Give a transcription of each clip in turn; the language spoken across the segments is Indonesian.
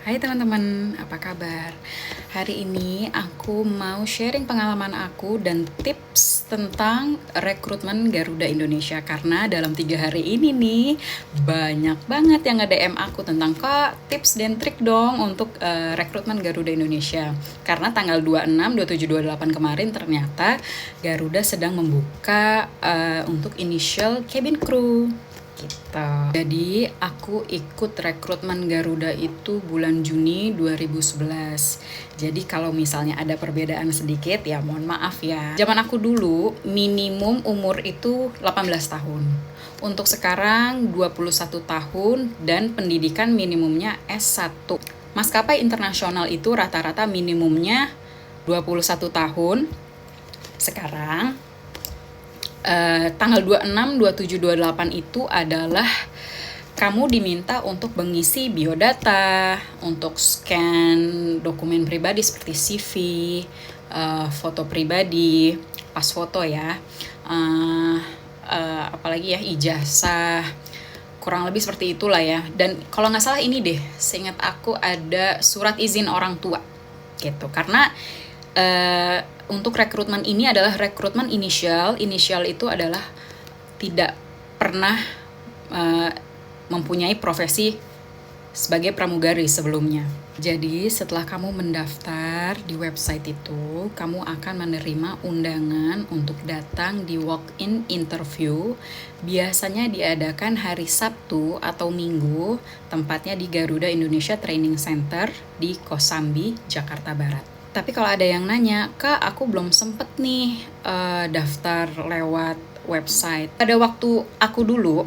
Hai teman-teman, apa kabar? Hari ini aku mau sharing pengalaman aku dan tips tentang rekrutmen Garuda Indonesia. Karena dalam 3 hari ini nih, banyak banget yang nge-DM aku tentang Kak, tips dan trik dong untuk rekrutmen Garuda Indonesia. Karena tanggal 26, 27, 28 kemarin ternyata Garuda sedang membuka untuk initial cabin crew gitu. Jadi aku ikut rekrutmen Garuda itu bulan Juni 2011. Jadi kalau misalnya ada perbedaan sedikit ya mohon maaf ya. Zaman aku dulu minimum umur itu 18 tahun. Untuk sekarang 21 tahun dan pendidikan minimumnya S1. Maskapai internasional itu rata-rata minimumnya 21 tahun. Sekarang tanggal 26, 27, 28 itu adalah kamu diminta untuk mengisi biodata, untuk scan dokumen pribadi seperti CV, foto pribadi, pas foto ya, apalagi ya ijazah, kurang lebih seperti itulah ya. Dan kalau nggak salah ini deh, seingat aku ada surat izin orang tua gitu. Karena untuk rekrutmen ini adalah rekrutmen inisial. Inisial itu adalah tidak pernah mempunyai profesi sebagai pramugari sebelumnya. Jadi setelah kamu mendaftar di website itu, kamu akan menerima undangan untuk datang di walk-in interview. Biasanya diadakan hari Sabtu atau Minggu, tempatnya di Garuda Indonesia Training Center di Kosambi, Jakarta Barat. Tapi kalau ada yang nanya, Kak, aku belum sempet nih daftar lewat website. Pada waktu aku dulu,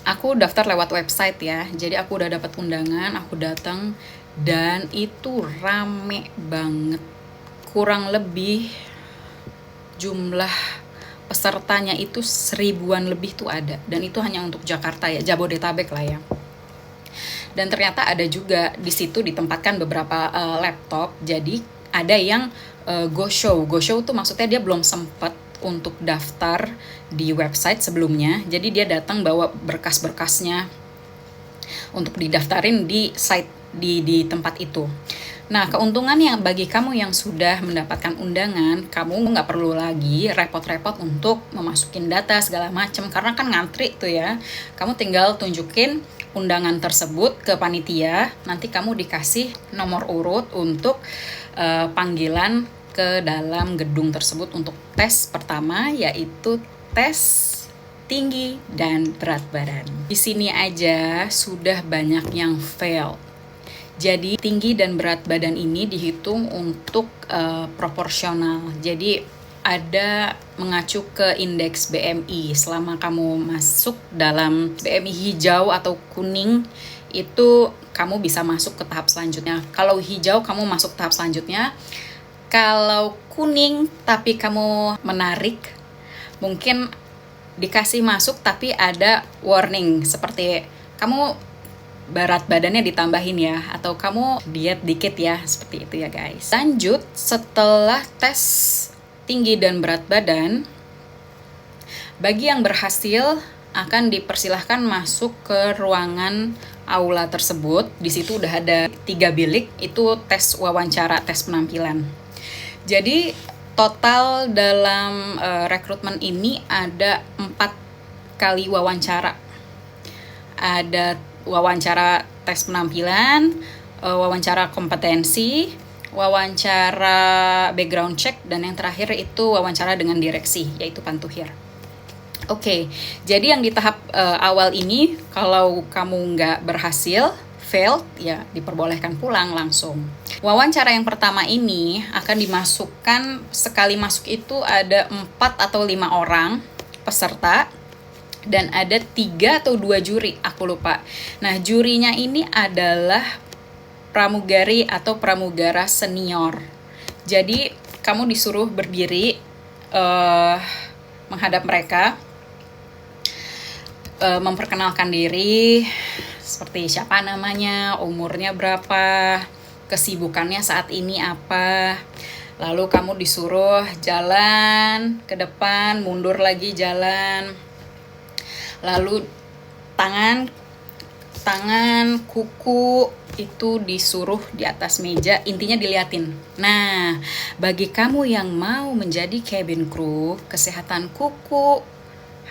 aku daftar lewat website ya. Jadi aku udah dapat undangan, aku datang dan itu rame banget. Kurang lebih jumlah pesertanya itu 1000-an lebih tuh ada. Dan itu hanya untuk Jakarta ya, Jabodetabek lah ya. Dan ternyata ada juga di situ ditempatkan beberapa laptop. Jadi ada yang go show. Go show tuh maksudnya dia belum sempat untuk daftar di website sebelumnya. Jadi dia datang bawa berkas-berkasnya untuk didaftarin di site di tempat itu. Nah, keuntungannya bagi kamu yang sudah mendapatkan undangan, kamu nggak perlu lagi repot-repot untuk memasukin data segala macam karena kan ngantri tuh ya. Kamu tinggal tunjukin undangan tersebut ke panitia, nanti kamu dikasih nomor urut untuk panggilan ke dalam gedung tersebut untuk tes pertama, yaitu tes tinggi dan berat badan. Di sini aja sudah banyak yang fail. Jadi tinggi dan berat badan ini dihitung untuk proporsional. Jadi ada mengacu ke indeks BMI. Selama kamu masuk dalam BMI hijau atau kuning, itu kamu bisa masuk ke tahap selanjutnya. Kalau hijau kamu masuk tahap selanjutnya. Kalau kuning tapi kamu menarik, mungkin dikasih masuk tapi ada warning seperti kamu berat badannya ditambahin ya, atau kamu diet dikit ya, seperti itu ya guys. Lanjut, setelah tes tinggi dan berat badan, bagi yang berhasil akan dipersilahkan masuk ke ruangan aula tersebut. Di situ udah ada 3 bilik, itu tes wawancara, tes penampilan. Jadi total dalam rekrutmen ini ada 4 kali wawancara. Ada wawancara tes penampilan, wawancara kompetensi, wawancara background check, dan yang terakhir itu wawancara dengan direksi, yaitu pantuhir. Oke, jadi yang di tahap awal ini, kalau kamu nggak berhasil, failed, ya diperbolehkan pulang langsung. Wawancara yang pertama ini akan dimasukkan, sekali masuk itu ada 4 atau 5 orang peserta, dan ada 3 atau 2 juri, aku lupa. Nah, jurinya ini adalah pramugari atau pramugara senior. Jadi, kamu disuruh berdiri menghadap mereka, memperkenalkan diri, seperti siapa namanya, umurnya berapa, kesibukannya saat ini apa. Lalu kamu disuruh jalan ke depan, mundur lagi jalan. Lalu tangan tangan, kuku itu disuruh di atas meja, intinya diliatin. Nah, bagi kamu yang mau menjadi cabin crew, kesehatan kuku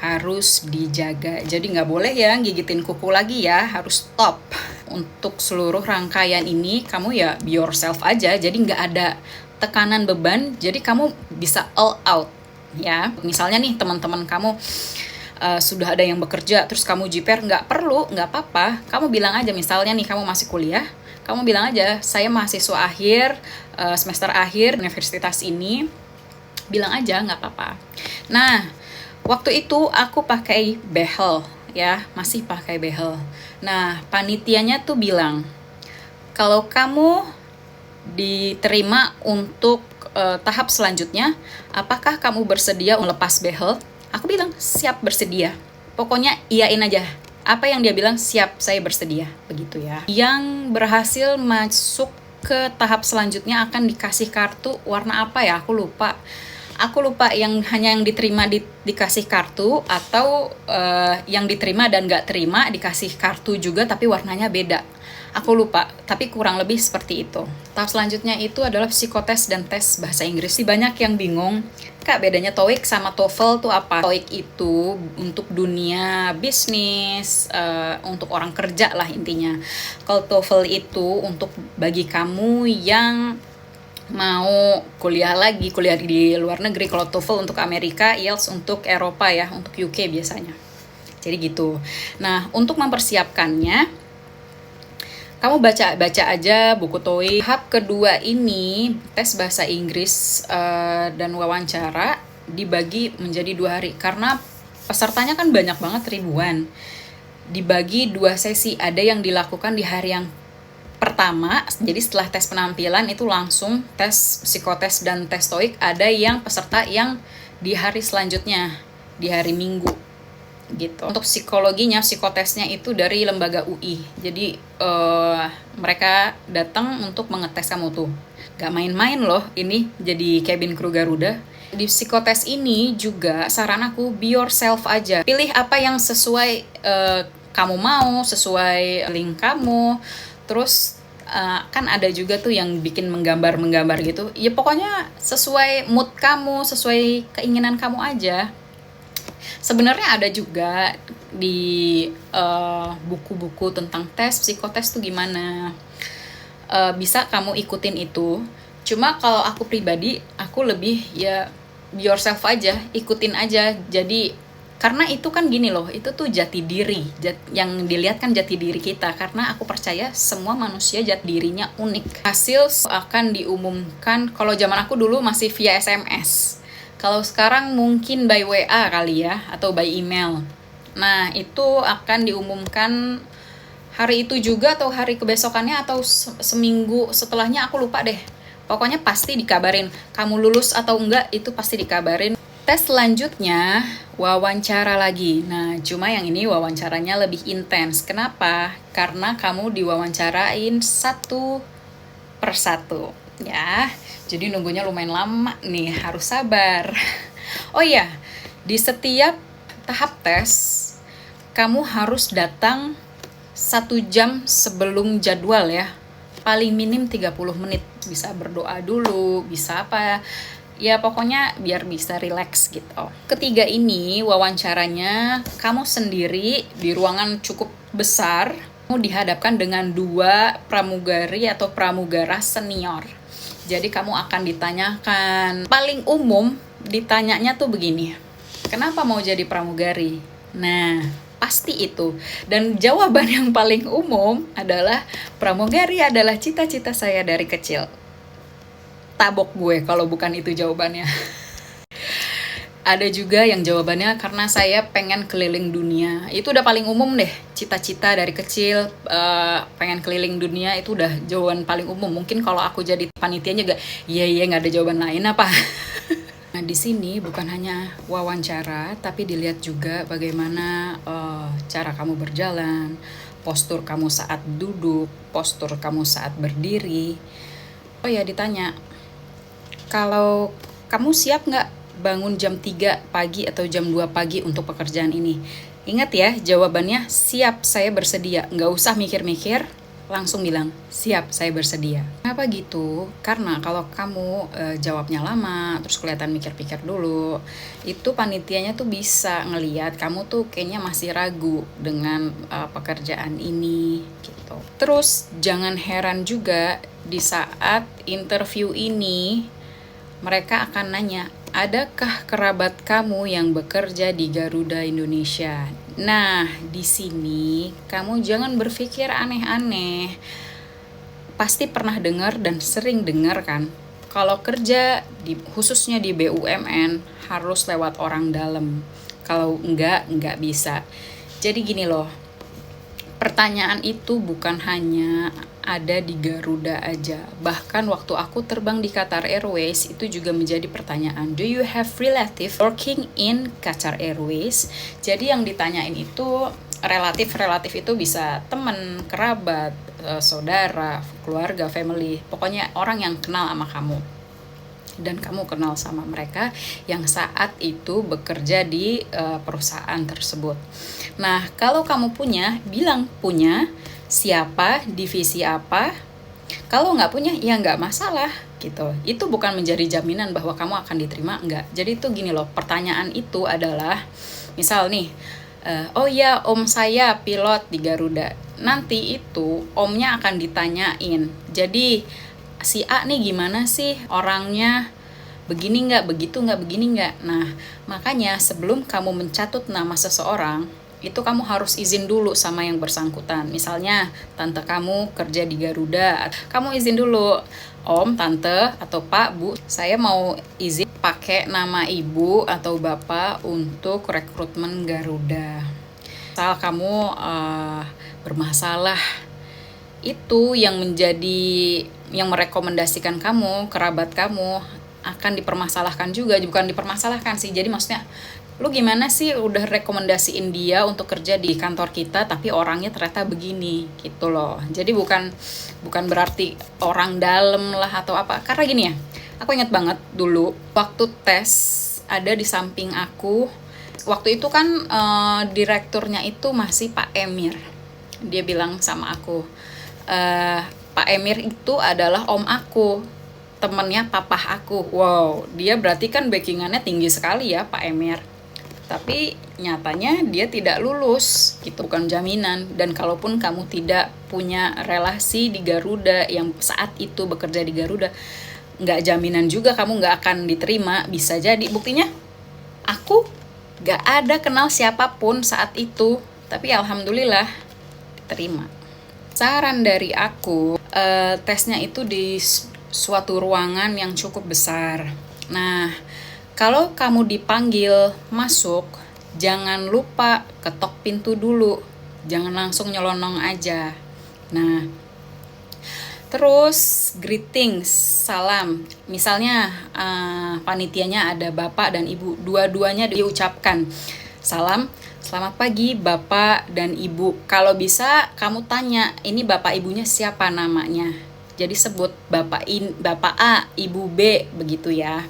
harus dijaga. Jadi nggak boleh ya gigitin kuku lagi ya, harus stop. Untuk seluruh rangkaian ini, kamu ya be yourself aja, jadi nggak ada tekanan beban, jadi kamu bisa all out ya. Misalnya nih teman-teman kamu sudah ada yang bekerja, terus kamu jiper, nggak perlu, nggak apa-apa. Kamu bilang aja, misalnya nih kamu masih kuliah, kamu bilang aja, saya mahasiswa akhir, semester akhir universitas ini, bilang aja, nggak apa-apa. Nah, waktu itu aku pakai behel, ya, masih pakai behel. Nah, panitianya tuh bilang, kalau kamu diterima untuk tahap selanjutnya, apakah kamu bersedia melepas behel? Aku bilang siap, bersedia. Pokoknya iyain aja. Apa yang dia bilang, siap, saya bersedia. Begitu ya. Yang berhasil masuk ke tahap selanjutnya akan dikasih kartu warna apa ya? Aku lupa. Yang hanya yang diterima dikasih kartu, atau yang diterima dan nggak terima dikasih kartu juga tapi warnanya beda. Aku lupa, tapi kurang lebih seperti itu. Tahap selanjutnya itu adalah psikotes dan tes bahasa Inggris. Banyak yang bingung, Kak, bedanya TOEIC sama TOEFL tuh apa? TOEIC itu untuk dunia bisnis, untuk orang kerja lah intinya. Kalau TOEFL itu untuk bagi kamu yang mau kuliah di luar negeri. Kalau TOEFL untuk Amerika, IELTS untuk Eropa ya, untuk UK biasanya. Jadi gitu. Nah, untuk mempersiapkannya, kamu baca aja buku TOEIC. Tahap kedua ini, tes bahasa Inggris dan wawancara, dibagi menjadi 2 hari. Karena pesertanya kan banyak banget, ribuan. Dibagi 2 sesi, ada yang dilakukan di hari yang pertama, jadi setelah tes penampilan itu langsung tes psikotes dan tes TOEIC. Ada yang peserta yang di hari selanjutnya, di hari Minggu gitu. Untuk psikologinya, psikotesnya itu dari lembaga UI. Jadi mereka datang untuk mengetes kamu tuh. Gak main-main loh ini jadi cabin crew Garuda. Di psikotes ini juga saran aku, be yourself aja. Pilih apa yang sesuai kamu mau, sesuai link kamu. Terus kan ada juga tuh yang bikin menggambar gitu. Ya pokoknya sesuai mood kamu, sesuai keinginan kamu aja. Sebenarnya ada juga di buku-buku tentang tes psikotes tuh gimana. Bisa kamu ikutin itu. Cuma kalau aku pribadi, aku lebih ya be yourself aja, ikutin aja. Jadi karena itu kan gini loh, itu tuh jati diri. Yang dilihat kan jati diri kita. Karena aku percaya semua manusia jati dirinya unik. Hasil akan diumumkan, kalau zaman aku dulu masih via SMS. Kalau sekarang mungkin by WA kali ya, atau by email. Nah, itu akan diumumkan hari itu juga, atau hari kebesokannya, atau seminggu setelahnya, aku lupa deh. Pokoknya pasti dikabarin. Kamu lulus atau enggak, itu pasti dikabarin. Tes selanjutnya, wawancara lagi. Nah, cuma yang ini wawancaranya lebih intens. Kenapa? Karena kamu diwawancarain satu persatu. Ya, jadi nunggunya lumayan lama nih, harus sabar. Oh iya, di setiap tahap tes, kamu harus datang 1 jam sebelum jadwal ya. Paling minim 30 menit. Bisa berdoa dulu, bisa apa. Ya pokoknya biar bisa relax gitu. Ketiga ini wawancaranya kamu sendiri di ruangan cukup besar. Kamu dihadapkan dengan 2 pramugari atau pramugara senior. Jadi kamu akan ditanyakan, paling umum ditanyanya tuh begini, kenapa mau jadi pramugari? Nah, pasti itu. Dan jawaban yang paling umum adalah, pramugari adalah cita-cita saya dari kecil. Tabok gue kalau bukan itu jawabannya. Ada juga yang jawabannya karena saya pengen keliling dunia. Itu udah paling umum deh. Cita-cita dari kecil pengen keliling dunia, itu udah jawaban paling umum. Mungkin kalau aku jadi panitianya juga, iya nggak ada jawaban lain apa. Nah, di sini bukan hanya wawancara, tapi dilihat juga bagaimana cara kamu berjalan, postur kamu saat duduk, postur kamu saat berdiri. Oh ya, ditanya, kalau kamu siap nggak bangun jam 3 pagi atau jam 2 pagi untuk pekerjaan ini? Ingat ya, jawabannya siap, saya bersedia. Nggak usah mikir-mikir, langsung bilang, siap, saya bersedia. Kenapa gitu? Karena kalau kamu jawabnya lama, terus kelihatan mikir-pikir dulu, itu panitianya tuh bisa ngeliat kamu tuh kayaknya masih ragu dengan pekerjaan ini, gitu. Terus jangan heran juga di saat interview ini, mereka akan nanya, adakah kerabat kamu yang bekerja di Garuda Indonesia? Nah, di sini kamu jangan berpikir aneh-aneh. Pasti pernah dengar dan sering dengar kan? Kalau kerja khususnya di BUMN harus lewat orang dalam. Kalau enggak bisa. Jadi gini loh, pertanyaan itu bukan hanya ada di Garuda aja. Bahkan waktu aku terbang di Qatar Airways itu juga menjadi pertanyaan. Do you have relative working in Qatar Airways? Jadi yang ditanyain itu relatif itu bisa teman, kerabat, saudara, keluarga, family. Pokoknya orang yang kenal sama kamu. Dan kamu kenal sama mereka yang saat itu bekerja di perusahaan tersebut. Nah, kalau kamu bilang punya, siapa, divisi apa. Kalau nggak punya, ya nggak masalah gitu. Itu bukan menjadi jaminan bahwa kamu akan diterima, nggak. Jadi itu gini loh, pertanyaan itu adalah, misal nih, oh ya om saya pilot di Garuda. Nanti itu omnya akan ditanyain. Jadi si A nih gimana sih orangnya, begini nggak, begitu nggak, begini nggak. Nah, makanya sebelum kamu mencatut nama seseorang, itu kamu harus izin dulu sama yang bersangkutan. Misalnya, tante kamu kerja di Garuda, kamu izin dulu, om, tante, atau pak, bu, saya mau izin pakai nama ibu atau bapak untuk rekrutmen Garuda. Misal kamu bermasalah, itu yang merekomendasikan kamu, kerabat kamu, akan dipermasalahkan juga. Bukan dipermasalahkan sih, jadi maksudnya lu gimana sih udah rekomendasiin dia untuk kerja di kantor kita tapi orangnya ternyata begini gitu loh. Jadi bukan berarti orang dalam lah atau apa. Karena gini ya, aku ingat banget dulu waktu tes ada di samping aku. Waktu itu kan direkturnya itu masih Pak Emir. Dia bilang sama aku, Pak Emir itu adalah om aku, temennya papah aku. Wow, dia berarti kan backingannya tinggi sekali ya Pak Emir. Tapi nyatanya dia tidak lulus, gitu, bukan jaminan. Dan kalaupun kamu tidak punya relasi di Garuda yang saat itu bekerja di Garuda, nggak jaminan juga kamu nggak akan diterima. Bisa jadi, buktinya aku nggak ada kenal siapapun saat itu, tapi alhamdulillah diterima. Saran dari aku, tesnya itu di suatu ruangan yang cukup besar. Nah, kalau kamu dipanggil masuk, jangan lupa ketok pintu dulu. Jangan langsung nyelonong aja. Nah, terus greetings, salam. Misalnya panitianya ada bapak dan ibu, dua-duanya diucapkan. Salam, selamat pagi bapak dan ibu. Kalau bisa kamu tanya, ini bapak ibunya siapa namanya. Jadi sebut bapak A, ibu B, begitu ya.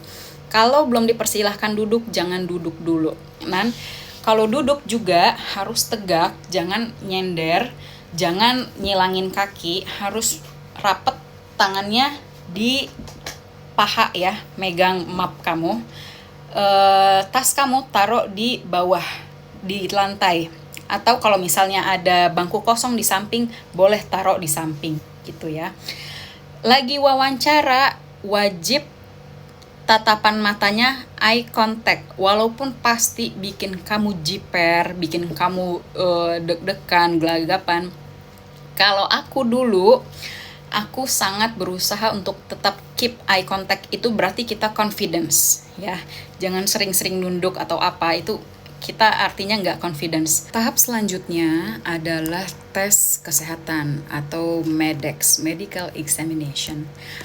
Kalau belum dipersilahkan duduk, jangan duduk dulu. Dan kalau duduk juga harus tegak, jangan nyender, jangan nyilangin kaki, harus rapet tangannya di paha ya, megang map kamu. Tas kamu taruh di bawah, di lantai. Atau kalau misalnya ada bangku kosong di samping, boleh taruh di samping gitu ya. Lagi wawancara, wajib tatapan matanya eye contact, walaupun pasti bikin kamu jiper, bikin kamu deg-degan, gelagapan. Kalau aku dulu, aku sangat berusaha untuk tetap keep eye contact. Itu berarti kita confidence ya. Jangan sering-sering nunduk atau apa, itu kita artinya nggak confidence. Tahap selanjutnya adalah tes kesehatan atau MEDEX, Medical Examination.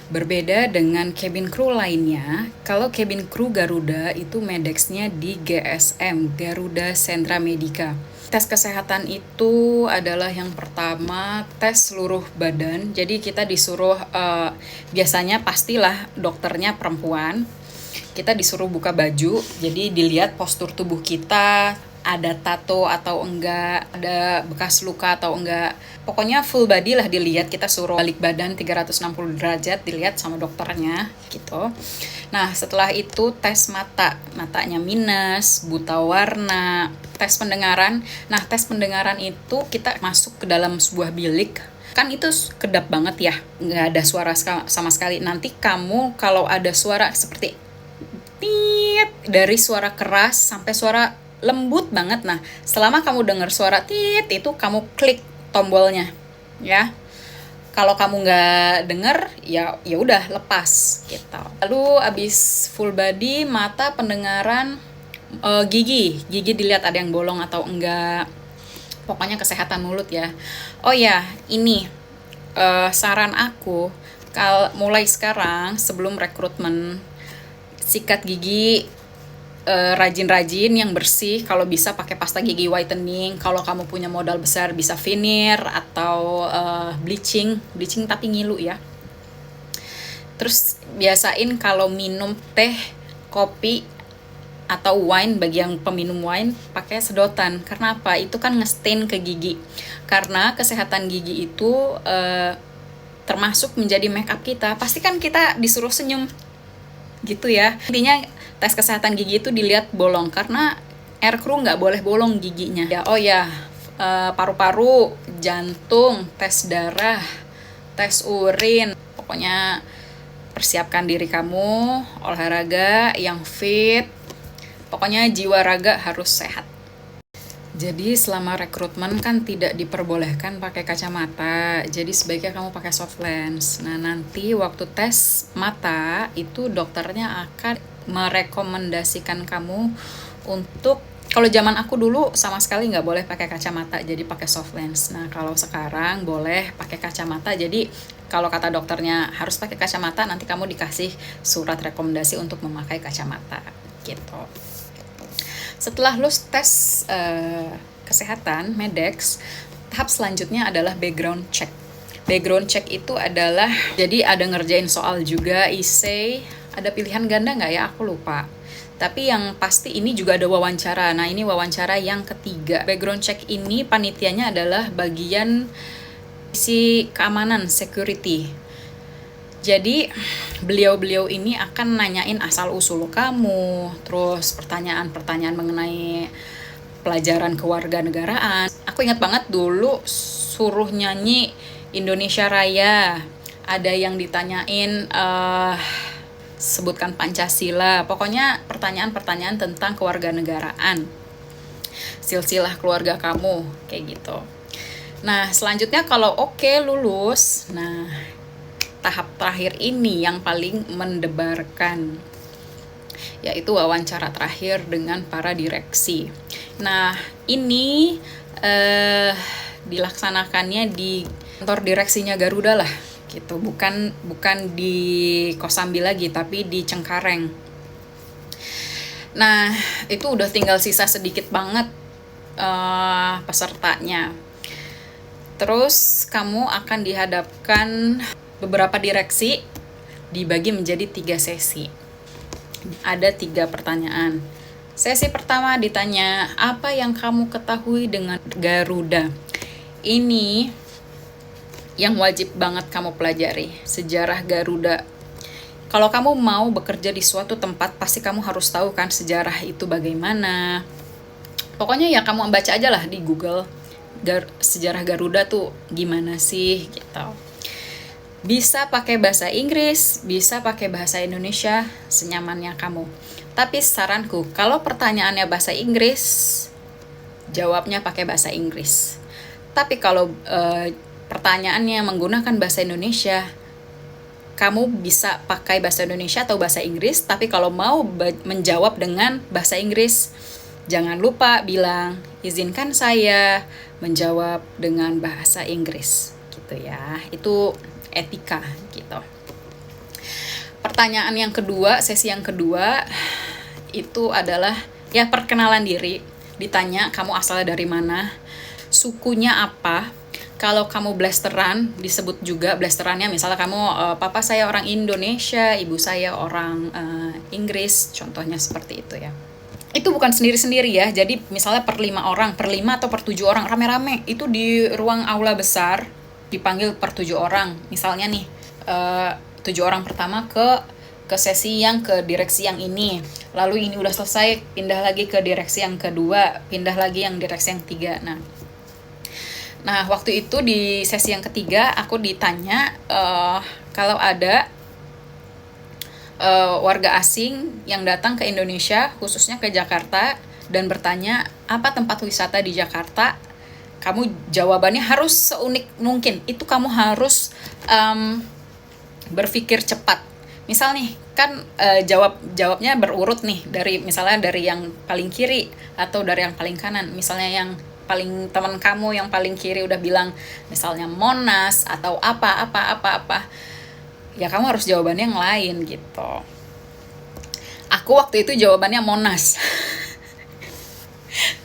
Berbeda dengan cabin crew lainnya, kalau cabin crew Garuda itu MEDEX-nya di GSM, Garuda Sentra Medica. Tes kesehatan itu adalah yang pertama tes seluruh badan. Jadi kita disuruh, biasanya pastilah dokternya perempuan, kita disuruh buka baju, jadi dilihat postur tubuh kita, ada tato atau enggak, ada bekas luka atau enggak. Pokoknya full body lah dilihat, kita suruh balik badan 360 derajat dilihat sama dokternya gitu. Nah, setelah itu tes mata, matanya minus, buta warna, tes pendengaran. Nah, tes pendengaran itu kita masuk ke dalam sebuah bilik. Kan itu kedap banget ya, nggak ada suara sama sekali. Nanti kamu kalau ada suara seperti tit, dari suara keras sampai suara lembut banget. Nah, selama kamu dengar suara tit itu kamu klik tombolnya, ya. Kalau kamu nggak denger, ya udah lepas gitu. Lalu abis full body, mata, pendengaran, gigi dilihat ada yang bolong atau enggak. Pokoknya kesehatan mulut ya. Oh ya, ini saran aku, mulai sekarang sebelum rekrutmen, sikat gigi rajin-rajin yang bersih. Kalau bisa pakai pasta gigi whitening. Kalau kamu punya modal besar bisa veneer atau bleaching tapi ngilu ya. Terus biasain kalau minum teh, kopi atau wine, bagi yang peminum wine pakai sedotan. Karena apa? Itu kan ngestain ke gigi. Karena kesehatan gigi itu termasuk menjadi make up kita. Pasti kan kita disuruh senyum gitu ya. Intinya tes kesehatan gigi itu dilihat bolong, karena air crew nggak boleh bolong giginya ya. Oh ya, paru-paru, jantung, tes darah, tes urin. Pokoknya persiapkan diri kamu, olahraga yang fit. Pokoknya jiwa raga harus sehat. Jadi selama rekrutmen kan tidak diperbolehkan pakai kacamata, jadi sebaiknya kamu pakai soft lens. Nah, nanti waktu tes mata itu dokternya akan merekomendasikan kamu untuk, kalau zaman aku dulu sama sekali nggak boleh pakai kacamata, jadi pakai soft lens. Nah, kalau sekarang boleh pakai kacamata, jadi kalau kata dokternya harus pakai kacamata, nanti kamu dikasih surat rekomendasi untuk memakai kacamata gitu. Setelah lulus tes kesehatan, Medex, tahap selanjutnya adalah background check. Background check itu adalah, jadi ada ngerjain soal juga, essay, ada pilihan ganda nggak ya? Aku lupa. Tapi yang pasti ini juga ada wawancara. Nah, ini wawancara yang ketiga. Background check ini panitianya adalah bagian isi keamanan, security. Jadi beliau-beliau ini akan nanyain asal-usul kamu, terus pertanyaan-pertanyaan mengenai pelajaran kewarganegaraan. Aku ingat banget dulu suruh nyanyi Indonesia Raya. Ada yang ditanyain sebutkan Pancasila. Pokoknya pertanyaan-pertanyaan tentang kewarganegaraan. Silsilah keluarga kamu, kayak gitu. Nah, selanjutnya kalau oke lulus, nah tahap terakhir ini yang paling mendebarkan, yaitu wawancara terakhir dengan para direksi. Nah, ini dilaksanakannya di kantor direksinya Garuda lah, gitu. Bukan di Kosambi lagi, tapi di Cengkareng. Nah, itu udah tinggal sisa sedikit banget pesertanya. Terus kamu akan dihadapkan beberapa direksi, dibagi menjadi 3 sesi. Ada 3 pertanyaan. Sesi pertama ditanya, apa yang kamu ketahui dengan Garuda? Ini yang wajib banget kamu pelajari, sejarah Garuda. Kalau kamu mau bekerja di suatu tempat, pasti kamu harus tahu kan sejarah itu bagaimana. Pokoknya ya kamu baca aja lah di Google, sejarah Garuda tuh gimana sih gitu. Bisa pakai bahasa Inggris, bisa pakai bahasa Indonesia, senyamannya kamu. Tapi saranku, kalau pertanyaannya bahasa Inggris, jawabnya pakai bahasa Inggris. Tapi kalau pertanyaannya menggunakan bahasa Indonesia, kamu bisa pakai bahasa Indonesia atau bahasa Inggris. Tapi kalau mau menjawab dengan bahasa Inggris, jangan lupa bilang, izinkan saya menjawab dengan bahasa Inggris, gitu ya. Itu etika gitu. Pertanyaan yang kedua, sesi yang kedua itu adalah ya perkenalan diri. Ditanya kamu asalnya dari mana, sukunya apa. Kalau kamu blasteran, disebut juga blasterannya, misalnya kamu papa saya orang Indonesia, ibu saya orang Inggris, contohnya seperti itu ya. itu bukan sendiri-sendiri ya. Jadi misalnya per 5 orang, per 5 atau per 7 orang rame-rame itu di ruang aula besar dipanggil per 7 orang. Misalnya nih 7 orang pertama ke sesi yang ke direksi yang ini. Lalu ini udah selesai, pindah lagi ke direksi yang kedua, pindah lagi yang direksi yang ketiga. Nah, waktu itu di sesi yang ketiga aku ditanya kalau ada warga asing yang datang ke Indonesia, khususnya ke Jakarta, dan bertanya apa tempat wisata di Jakarta, kamu jawabannya harus seunik mungkin. Itu kamu harus berpikir cepat. Misal nih, kan jawabnya berurut nih, misalnya dari yang paling kiri atau dari yang paling kanan. Misalnya yang paling teman kamu yang paling kiri udah bilang misalnya Monas atau apa, ya kamu harus jawabannya yang lain gitu. Aku waktu itu jawabannya Monas.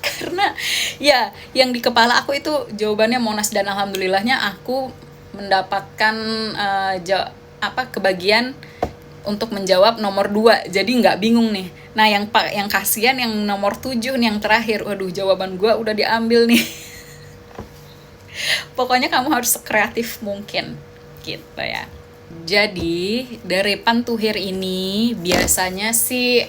Karena ya yang di kepala aku itu jawabannya Monas, dan alhamdulillahnya aku mendapatkan kebagian untuk menjawab nomor 2, jadi nggak bingung nih. Nah yang kasihan yang nomor 7 nih, yang terakhir, waduh jawaban gue udah diambil nih. Pokoknya kamu harus sekreatif mungkin gitu ya. Jadi dari pantuhir ini biasanya sih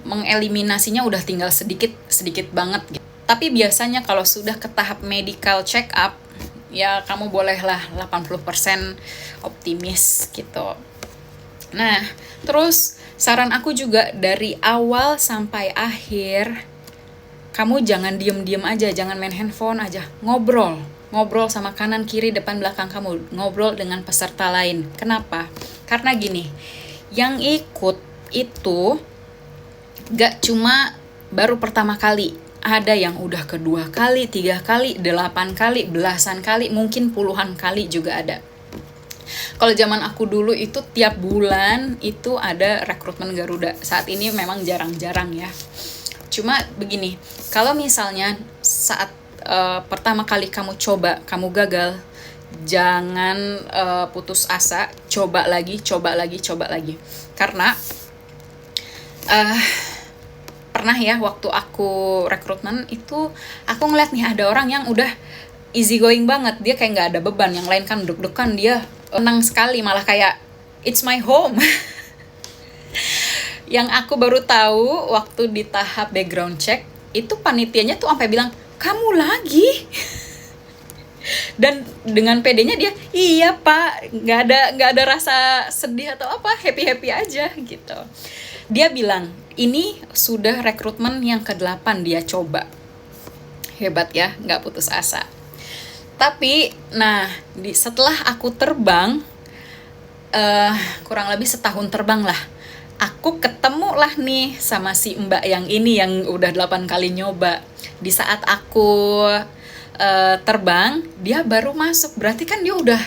mengeliminasinya udah tinggal sedikit banget gitu. Tapi biasanya kalau sudah ke tahap medical check up, ya kamu bolehlah 80% optimis gitu. Nah, terus saran aku juga dari awal sampai akhir, kamu jangan diem-diem aja, jangan main handphone aja, ngobrol sama kanan, kiri, depan, belakang kamu, ngobrol dengan peserta lain. Kenapa? Karena gini, yang ikut itu gak cuma baru pertama kali, ada yang udah kedua kali, 3 kali, 8 kali, belasan kali, mungkin puluhan kali juga ada. Kalau zaman aku dulu itu tiap bulan itu ada rekrutmen Garuda. Saat ini memang jarang-jarang ya. Cuma begini, kalau misalnya saat pertama kali kamu coba, kamu gagal, jangan putus asa, coba lagi. Karena pernah ya waktu aku rekrutmen itu, aku ngeliat nih ada orang yang udah easy going banget, dia kayak nggak ada beban. Yang lain kan deg-degan, dia tenang sekali, malah kayak it's my home. Yang aku baru tahu waktu di tahap background check itu, panitianya tuh sampai bilang kamu lagi. Dan dengan pedenya dia, iya pak, nggak ada rasa sedih atau apa, happy aja gitu. Dia bilang ini sudah rekrutmen yang ke-8 dia coba. Hebat ya, nggak putus asa. Tapi nah setelah aku terbang kurang lebih setahun terbang lah, aku ketemu lah nih sama si mbak yang ini yang udah 8 kali nyoba. Di saat aku terbang, dia baru masuk. Berarti kan dia udah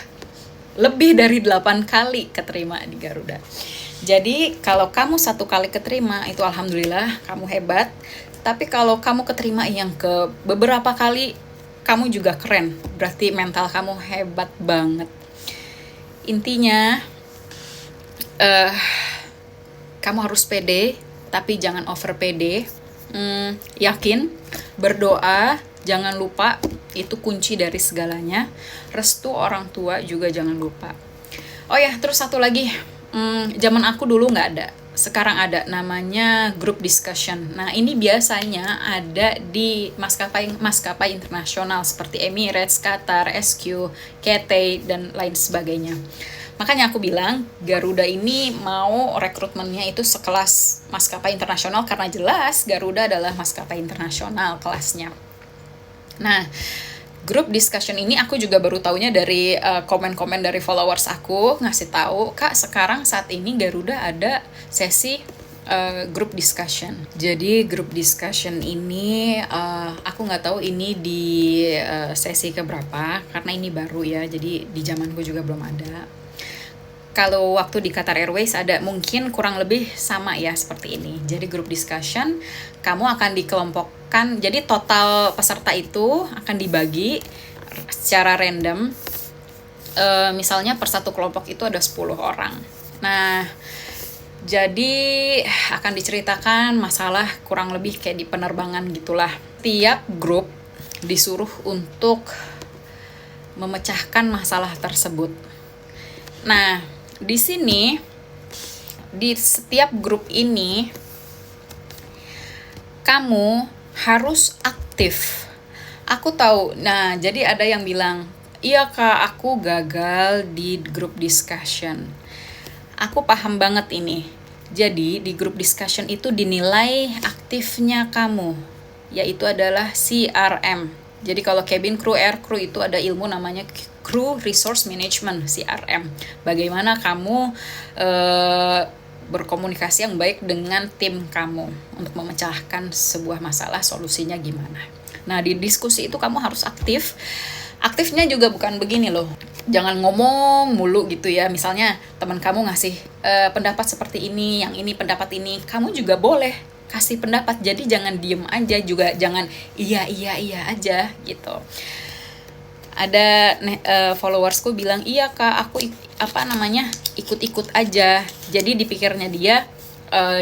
lebih dari 8 kali keterima di Garuda. Jadi kalau kamu 1 kali keterima, itu alhamdulillah kamu hebat. Tapi kalau kamu keterima yang ke beberapa kali, kamu juga keren. Berarti mental kamu hebat banget. Intinya kamu harus pede, tapi jangan over pede. Yakin, berdoa, jangan lupa, itu kunci dari segalanya. Restu orang tua juga jangan lupa. Oh ya, terus satu lagi, zaman aku dulu nggak ada, sekarang ada, namanya group discussion. Nah ini biasanya ada di maskapai internasional seperti Emirates, Qatar, SQ, Cathay, dan lain sebagainya. Makanya aku bilang Garuda ini mau rekrutmennya itu sekelas maskapai internasional, karena jelas Garuda adalah maskapai internasional kelasnya. Nah, group discussion ini aku juga baru taunya dari komen-komen dari followers aku, ngasih tahu, Kak, sekarang saat ini Garuda ada sesi group discussion. Jadi group discussion ini aku nggak tahu ini di sesi keberapa, karena ini baru ya, jadi di zamanku juga belum ada. Kalau waktu di Qatar Airways ada, mungkin kurang lebih sama ya seperti ini. Jadi group discussion, kamu akan dikelompokkan, jadi total peserta itu akan dibagi secara random. Misalnya per satu kelompok itu ada 10 orang. Nah, Jadi akan diceritakan masalah kurang lebih kayak di penerbangan gitulah. Tiap grup disuruh untuk memecahkan masalah tersebut. Nah, di sini di setiap grup ini kamu harus aktif. Aku tahu. Nah, jadi ada yang bilang, "Iya Kak, aku gagal di grup discussion." Aku paham banget ini. Jadi, di grup discussion itu dinilai aktifnya kamu, yaitu adalah CRM. Jadi kalau cabin crew, air crew itu ada ilmu namanya Crew Resource Management, CRM. Bagaimana kamu berkomunikasi yang baik dengan tim kamu untuk memecahkan sebuah masalah, solusinya gimana. Nah, di diskusi itu kamu harus aktif. Aktifnya juga bukan begini loh. Jangan ngomong mulu gitu ya. Misalnya teman kamu ngasih pendapat seperti ini, yang ini pendapat ini, kamu juga boleh kasih pendapat. Jadi jangan diem aja, juga jangan iya aja gitu. Ada followersku bilang, "Iya Kak, aku ikut-ikut aja." Jadi dipikirnya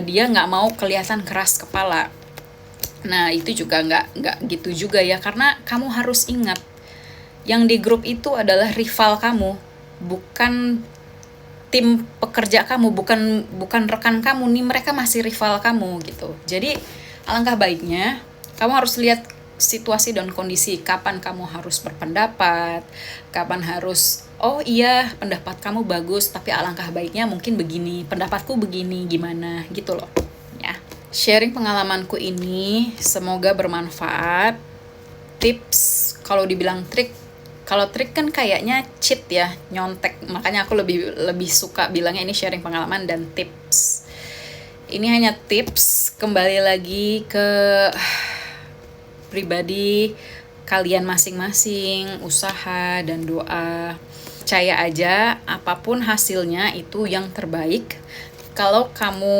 dia nggak mau kelihatan keras kepala. Nah, itu juga nggak gitu juga ya, karena kamu harus ingat yang di grup itu adalah rival kamu, bukan tim pekerja kamu, bukan rekan kamu nih, mereka masih rival kamu gitu. Jadi alangkah baiknya kamu harus lihat situasi dan kondisi, kapan kamu harus berpendapat, kapan harus, oh iya pendapat kamu bagus, tapi alangkah baiknya mungkin begini, pendapatku begini, gimana gitu loh ya. Sharing pengalamanku ini semoga bermanfaat. Tips, kalau dibilang trik, kalau trik kan kayaknya cheat ya, nyontek. Makanya aku lebih suka bilangnya ini sharing pengalaman dan tips. Ini hanya tips, kembali lagi ke pribadi kalian masing-masing, usaha dan doa. Percaya aja, apapun hasilnya itu yang terbaik. Kalau kamu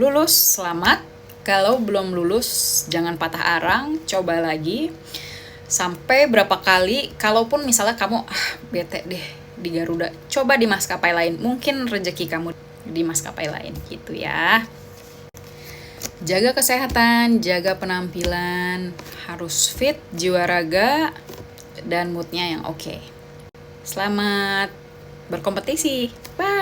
lulus, selamat. Kalau belum lulus, jangan patah arang, coba lagi. Sampai berapa kali, kalaupun misalnya kamu bete deh di Garuda, coba di maskapai lain, mungkin rezeki kamu di maskapai lain gitu ya. Jaga kesehatan, jaga penampilan, harus fit, jiwa raga, dan moodnya yang oke. Selamat berkompetisi, bye.